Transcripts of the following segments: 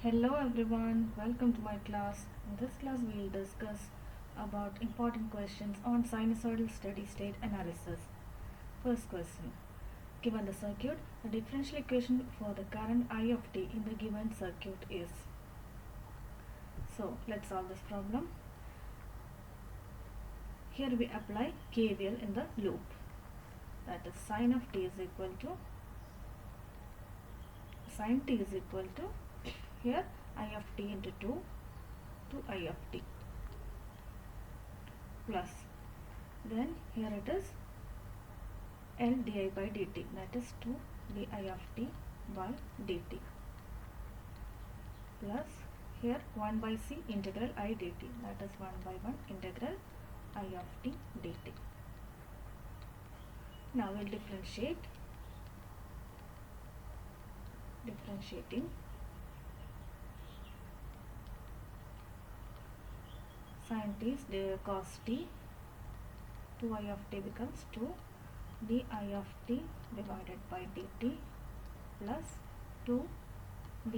Hello everyone, welcome to my class. In this class we will discuss about important questions on sinusoidal steady state analysis. First question. Given the circuit, the differential equation for the current I of t in the given circuit is. So let's solve this problem. Here we apply KVL in the loop. That is sin t is equal to here I of t into 2 to I of t plus then here it is L di by dt, that is 2 di of t by dt plus here 1 by c integral I dt, that is 1 by 1 integral I of t dt. Now we'll differentiating sin t is cos t, 2i of t becomes 2 di of t divided by dt plus 2 d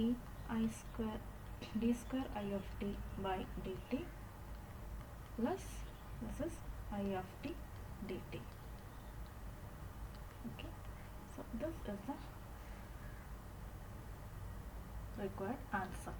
square I of t by dt plus this is I of t dt. Okay, so this is the required answer.